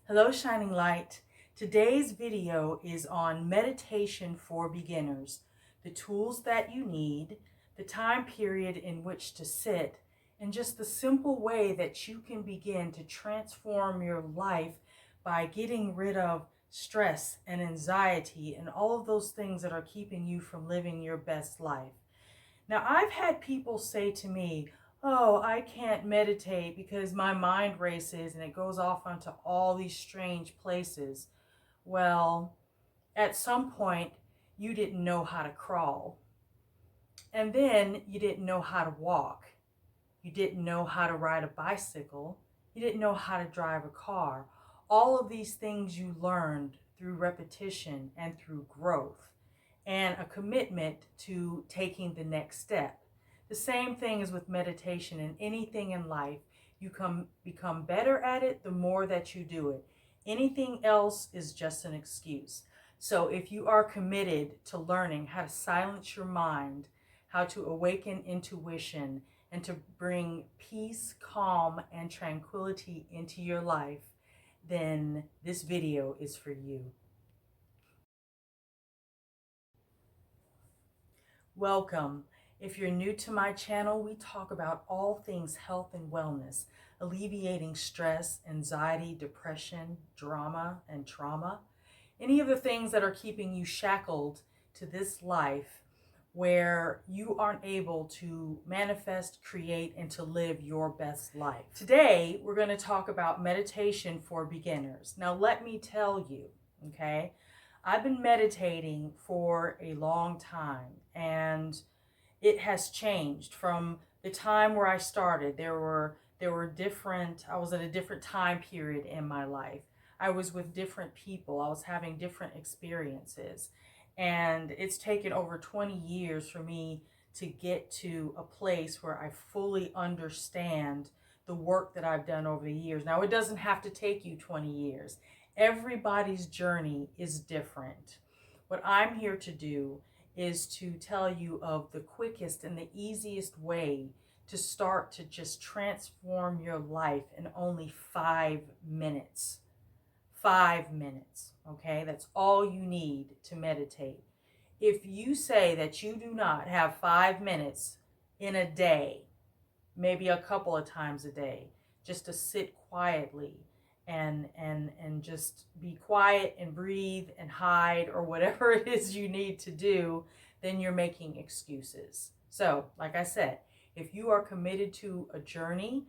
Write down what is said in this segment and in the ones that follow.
Hello, Shining Light. Today's video is on meditation for beginners, the tools that you need, the time period in which to sit, and just the simple way that you can begin to transform your life by getting rid of stress and anxiety and all of those things that are keeping you from living your best life. Now, I've had people say to me, "Oh, I can't meditate because my mind races and it goes off onto all these strange places." Well, at some point, you didn't know how to crawl. And then you didn't know how to walk. You didn't know how to ride a bicycle. You didn't know how to drive a car. All of these things you learned through repetition and through growth and a commitment to taking the next step. The same thing is with meditation and anything in life. You become better at it the more that you do it. Anything else is just an excuse. So if you are committed to learning how to silence your mind, how to awaken intuition, and to bring peace, calm, and tranquility into your life, then this video is for you. Welcome. If you're new to my channel, we talk about all things health and wellness, alleviating stress, anxiety, depression, drama, and trauma. Any of the things that are keeping you shackled to this life where you aren't able to manifest, create, and to live your best life. Today, we're going to talk about meditation for beginners. Now, let me tell you, okay, I've been meditating for a long time, and it has changed from the time where I started. There were different, I was at a different time period in my life. I was with different people. I was having different experiences. And it's taken over 20 years for me to get to a place where I fully understand the work that I've done over the years. Now, it doesn't have to take you 20 years. Everybody's journey is different. What I'm here to do is to tell you of the quickest and the easiest way to start to just transform your life in only 5 minutes. 5 minutes, okay? That's all you need to meditate. If you say that you do not have 5 minutes in a day, maybe a couple of times a day, just to sit quietly and just be quiet and breathe and hide or whatever it is you need to do, then you're making excuses. So, like I said, if you are committed to a journey,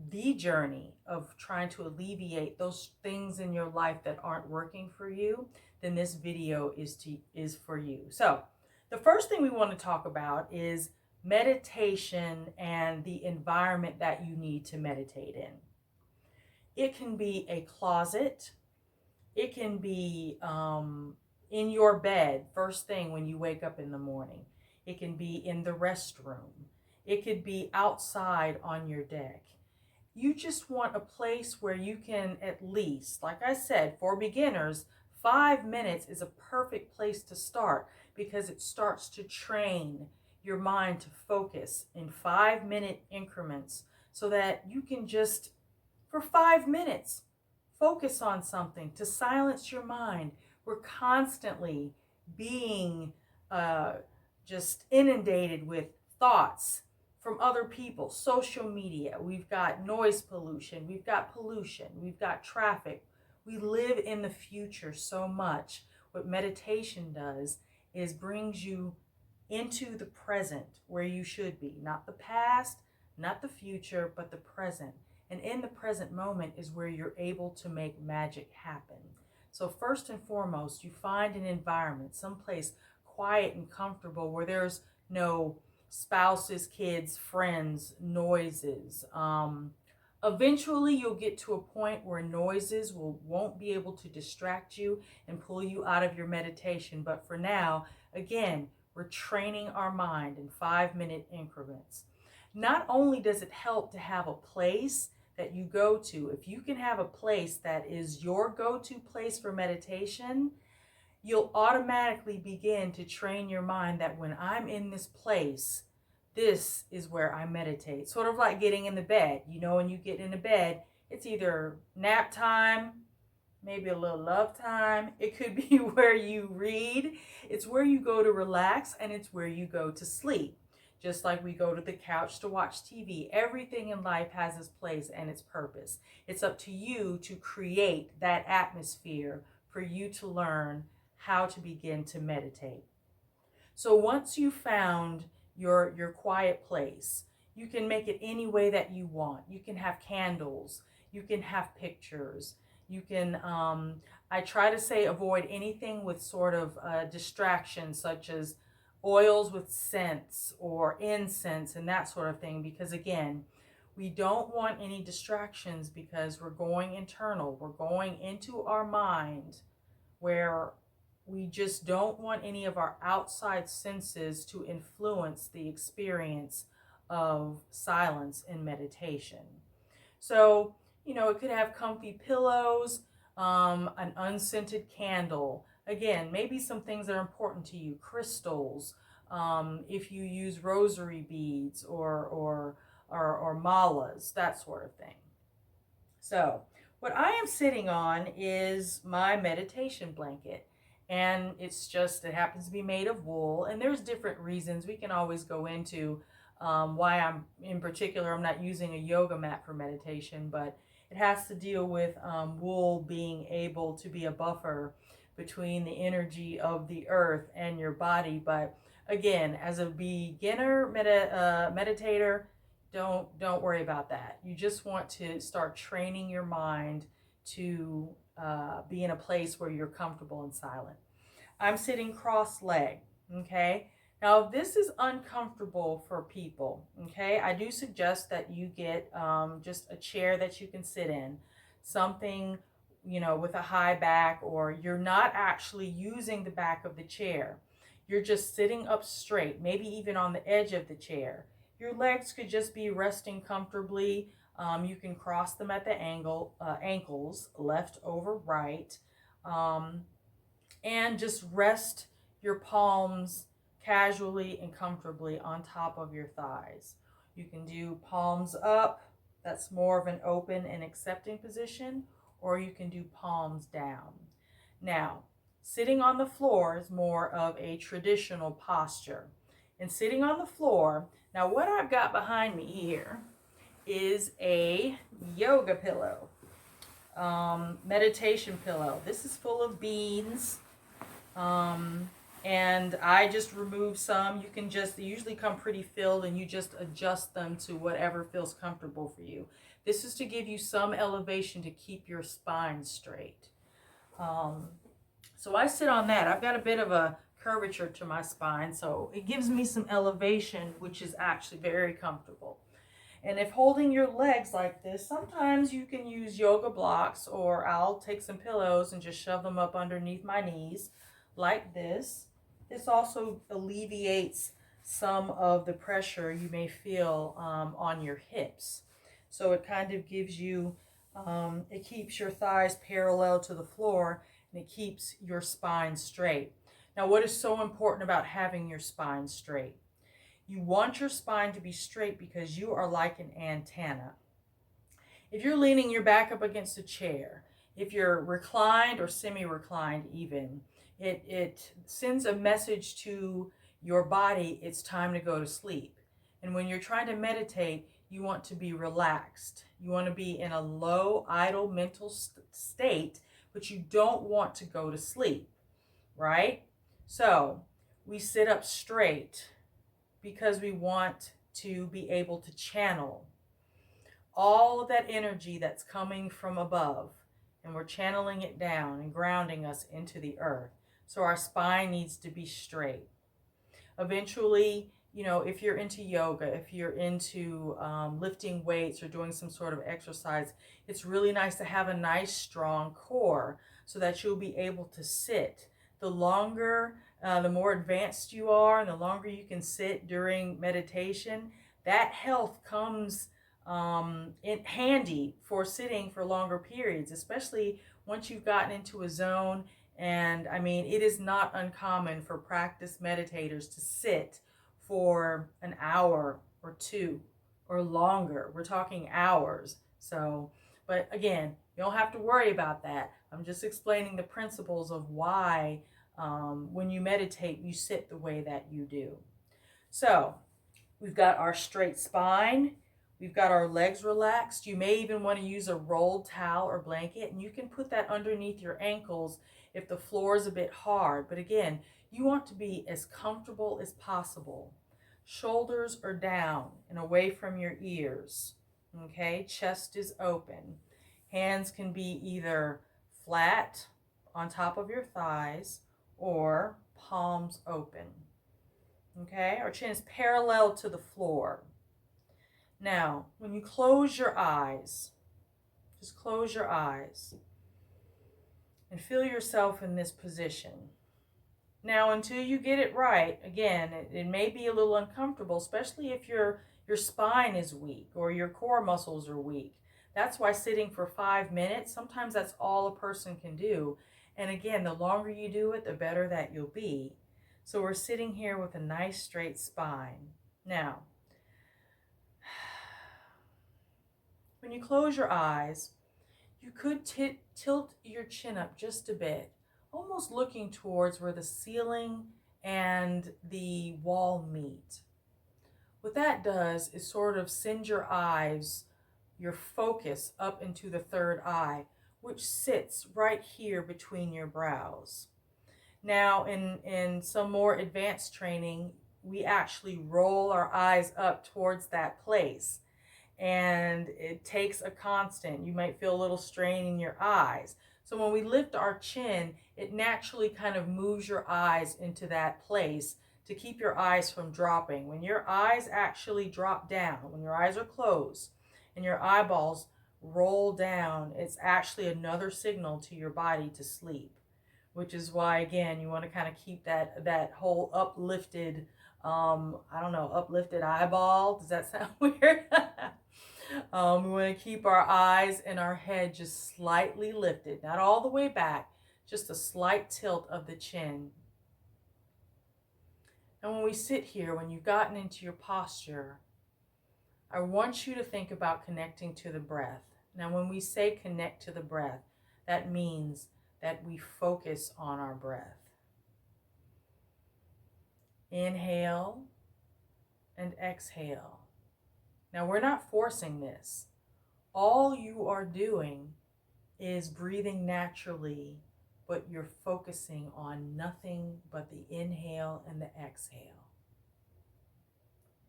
the journey of trying to alleviate those things in your life that aren't working for you, then this video is for you. So, the first thing we want to talk about is meditation and the environment that you need to meditate in. It can be a closet. It can be in your bed first thing when you wake up in the morning. It can be in the restroom. It could be outside on your deck. You just want a place where you can at least, like I said, for beginners, 5 minutes is a perfect place to start because it starts to train your mind to focus in 5-minute increments so that you can just, for 5 minutes, focus on something to silence your mind. We're constantly being just inundated with thoughts from other people, social media. We've got noise pollution, we've got pollution, we've got traffic. We live in the future so much. What meditation does is brings you into the present where you should be, not the past, not the future, but the present. And in the present moment is where you're able to make magic happen. So first and foremost, you find an environment, someplace quiet and comfortable where there's no spouses, kids, friends, noises. Eventually, you'll get to a point where noises won't be able to distract you and pull you out of your meditation. But for now, again, we're training our mind in 5-minute increments. Not only does it help to have a place that you go to, if you can have a place that is your go-to place for meditation, you'll automatically begin to train your mind that when I'm in this place, this is where I meditate. Sort of like getting in the bed. You know, when you get in the bed, it's either nap time, maybe a little love time. It could be where you read. It's where you go to relax, and it's where you go to sleep. Just like we go to the couch to watch TV, everything in life has its place and its purpose. It's up to you to create that atmosphere for you to learn how to begin to meditate. So once you found your quiet place, you can make it any way that you want. You can have candles, you can have pictures, you can I try to say avoid anything with sort of distraction, such as oils with scents or incense and that sort of thing, because again, we don't want any distractions because we're going internal. We're going into our mind where we just don't want any of our outside senses to influence the experience of silence and meditation. So, it could have comfy pillows, an unscented candle. Again, maybe some things that are important to you, crystals, if you use rosary beads or malas, that sort of thing. So, what I am sitting on is my meditation blanket. And it happens to be made of wool. And there's different reasons we can always go into why I'm not using a yoga mat for meditation, but it has to deal with wool being able to be a buffer between the energy of the earth and your body. But again, as a beginner meditator, don't worry about that. You just want to start training your mind to be in a place where you're comfortable and silent. I'm sitting cross-legged. Okay. Now, if this is uncomfortable for people, okay, I do suggest that you get just a chair that you can sit in, something, with a high back, or you're not actually using the back of the chair. You're just sitting up straight, maybe even on the edge of the chair. Your legs could just be resting comfortably. You can cross them at the ankles, left over right, and just rest your palms casually and comfortably on top of your thighs. You can do palms up, that's more of an open and accepting position, or you can do palms down. Now, sitting on the floor is more of a traditional posture. And sitting on the floor, now what I've got behind me here is a yoga pillow, meditation pillow. This is full of beans. And I just remove some. They usually come pretty filled, and you just adjust them to whatever feels comfortable for you. This is to give you some elevation to keep your spine straight. So I sit on that. I've got a bit of a curvature to my spine, so it gives me some elevation, which is actually very comfortable. And if holding your legs like this, sometimes you can use yoga blocks, or I'll take some pillows and just shove them up underneath my knees like this. This also alleviates some of the pressure you may feel on your hips. So it kind of gives you, it keeps your thighs parallel to the floor, and it keeps your spine straight. Now, what is so important about having your spine straight? You want your spine to be straight because you are like an antenna. If you're leaning your back up against a chair, if you're reclined or semi-reclined even, it sends a message to your body, it's time to go to sleep. And when you're trying to meditate, you want to be relaxed. You want to be in a low, idle mental state, but you don't want to go to sleep, right? So we sit up straight because we want to be able to channel all of that energy that's coming from above, and we're channeling it down and grounding us into the earth. So our spine needs to be straight. Eventually, if you're into yoga, if you're into lifting weights or doing some sort of exercise, it's really nice to have a nice strong core so that you'll be able to sit. The more advanced you are, and the longer you can sit during meditation, that health comes in handy for sitting for longer periods, especially once you've gotten into a zone. And I mean, it is not uncommon for practice meditators to sit for an hour or two or longer. We're talking hours. So, But again, you don't have to worry about that. I'm just explaining the principles of why when you meditate, you sit the way that you do. So we've got our straight spine. We've got our legs relaxed. You may even want to use a rolled towel or blanket, and you can put that underneath your ankles if the floor is a bit hard. But again, you want to be as comfortable as possible. Shoulders are down and away from your ears. Okay, chest is open. Hands can be either flat on top of your thighs or palms open. Okay, our chin is parallel to the floor. Now, when you close your eyes, just close your eyes and feel yourself in this position. Now, until you get it right, again, it may be a little uncomfortable, especially if your spine is weak or your core muscles are weak. That's why sitting for 5 minutes, sometimes that's all a person can do. And again, the longer you do it, the better that you'll be. So we're sitting here with a nice straight spine. Now, when you close your eyes, you could tilt your chin up just a bit, almost looking towards where the ceiling and the wall meet. What that does is sort of send your eyes, your focus up into the third eye, which sits right here between your brows. Now, in some more advanced training, we actually roll our eyes up towards that place. And it takes a constant. You might feel a little strain in your eyes. So when we lift our chin, it naturally kind of moves your eyes into that place to keep your eyes from dropping. When your eyes actually drop down, when your eyes are closed and your eyeballs roll down, it's actually another signal to your body to sleep, which is why, again, you want to kind of keep that whole uplifted, uplifted eyeball. Does that sound weird? We want to keep our eyes and our head just slightly lifted, not all the way back, just a slight tilt of the chin. And when we sit here, when you've gotten into your posture, I want you to think about connecting to the breath. Now, when we say connect to the breath, that means that we focus on our breath. Inhale and exhale. Now, we're not forcing this. All you are doing is breathing naturally, but you're focusing on nothing but the inhale and the exhale.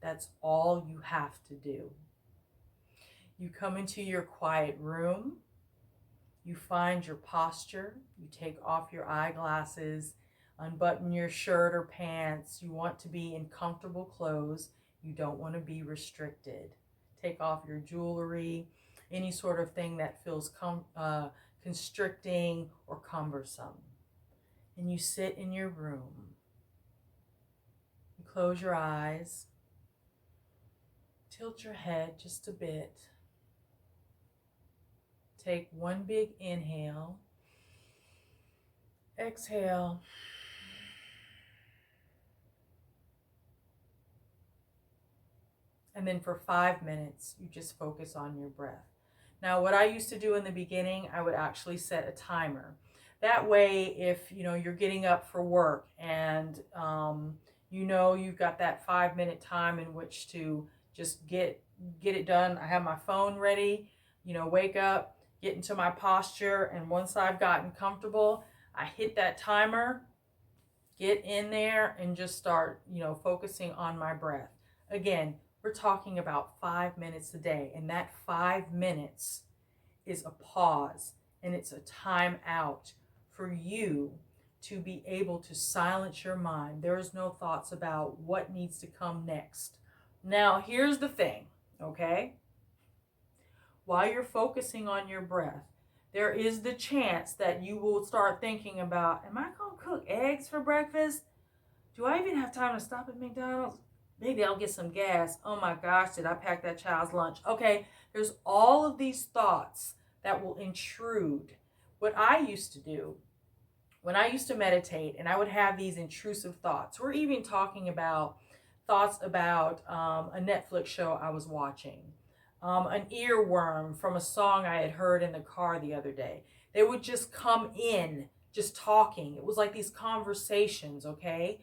That's all you have to do. You come into your quiet room, you find your posture, you take off your eyeglasses, unbutton your shirt or pants. You want to be in comfortable clothes. You don't want to be restricted. Take off your jewelry, any sort of thing that feels constricting or cumbersome. And you sit in your room. You close your eyes. Tilt your head just a bit. Take one big inhale. Exhale. And then for 5 minutes, you just focus on your breath. Now, what I used to do in the beginning, I would actually set a timer. That way, if you're getting up for work and you've got that 5-minute time in which to just get it done. I have my phone ready, wake up, get into my posture, and once I've gotten comfortable, I hit that timer, get in there, and just start, focusing on my breath. Again, we're talking about 5 minutes a day, and that 5 minutes is a pause, and it's a time out for you to be able to silence your mind. There is no thoughts about what needs to come next. Now, here's the thing, okay? While you're focusing on your breath, there is the chance that you will start thinking about, am I going to cook eggs for breakfast? Do I even have time to stop at McDonald's? Maybe I'll get some gas. Oh my gosh, did I pack that child's lunch? Okay, there's all of these thoughts that will intrude. What I used to do, when I used to meditate and I would have these intrusive thoughts, we're even talking about thoughts about a Netflix show I was watching. an earworm from a song I had heard in the car the other day. They would just come in, just talking. It was like these conversations, okay?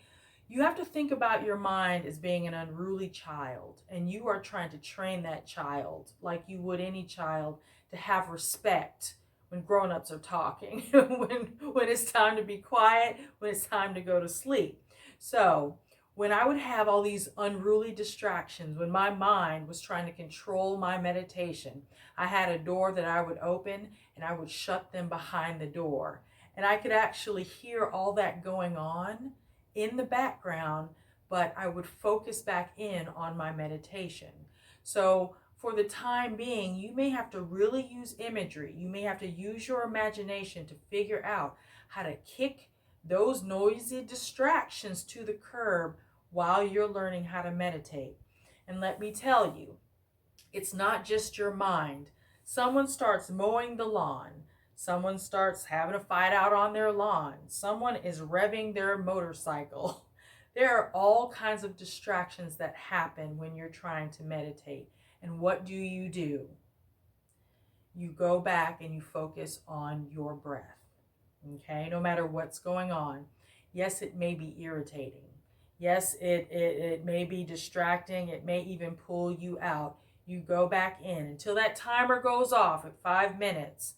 You have to think about your mind as being an unruly child, and you are trying to train that child like you would any child to have respect when grown-ups are talking, when it's time to be quiet, when it's time to go to sleep. So when I would have all these unruly distractions, when my mind was trying to control my meditation, I had a door that I would open and I would shut them behind the door. And I could actually hear all that going on in the background, but I would focus back in on my meditation. So for the time being, you may have to really use imagery. You may have to use your imagination to figure out how to kick those noisy distractions to the curb while you're learning how to meditate. And let me tell you, it's not just your mind. Someone starts mowing the lawn. Someone starts having a fight out on their lawn. Someone is revving their motorcycle. There are all kinds of distractions that happen when you're trying to meditate. And what do? You go back and you focus on your breath. Okay, no matter what's going on. Yes, it may be irritating. Yes, it may be distracting. It may even pull you out. You go back in until that timer goes off at 5 minutes.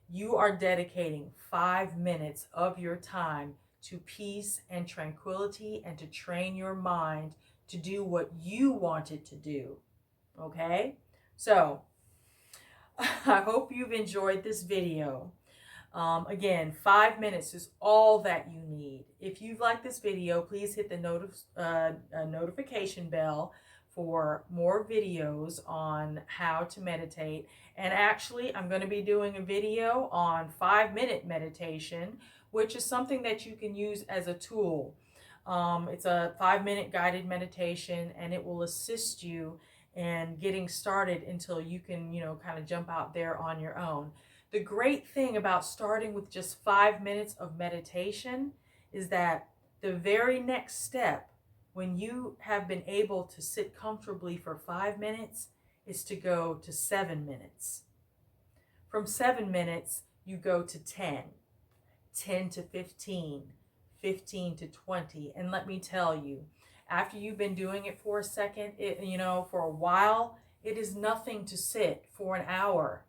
You are dedicating 5 minutes of your time to peace and tranquility and to train your mind to do what you want it to do. Okay? So, I hope you've enjoyed this video. Again, 5 minutes is all that you need. If you've liked this video, please hit the notification bell for more videos on how to meditate. And actually, I'm going to be doing a video on 5-minute meditation, which is something that you can use as a tool. It's a 5-minute guided meditation, and it will assist you in getting started until you can, kind of jump out there on your own. The great thing about starting with just 5 minutes of meditation is that the very next step, when you have been able to sit comfortably for 5 minutes, is to go to 7 minutes. From 7 minutes, you go to 10, 10 to 15, 15 to 20. And let me tell you, after you've been doing it for a second, for a while, it is nothing to sit for an hour.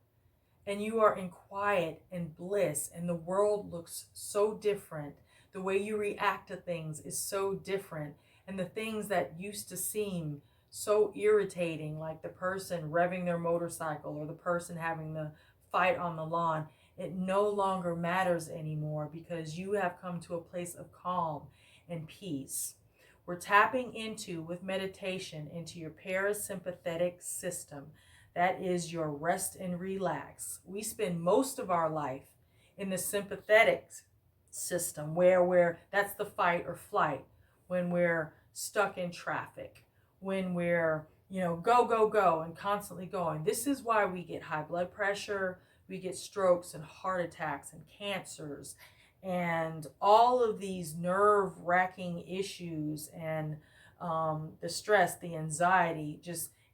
And you are in quiet and bliss, and the world looks so different. The way you react to things is so different. And the things that used to seem so irritating, like the person revving their motorcycle or the person having the fight on the lawn, it no longer matters anymore because you have come to a place of calm and peace. We're tapping into, with meditation, into your parasympathetic system. That is your rest and relax. We spend most of our life in the sympathetic system where that's the fight or flight, when we're stuck in traffic, when we're, go and constantly going. This is why we get high blood pressure, we get strokes and heart attacks and cancers and all of these nerve-wracking issues and the stress, the anxiety,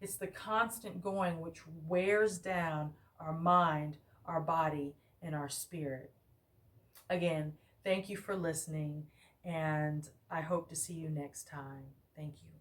it's the constant going which wears down our mind, our body, and our spirit. Again, thank you for listening, and I hope to see you next time. Thank you.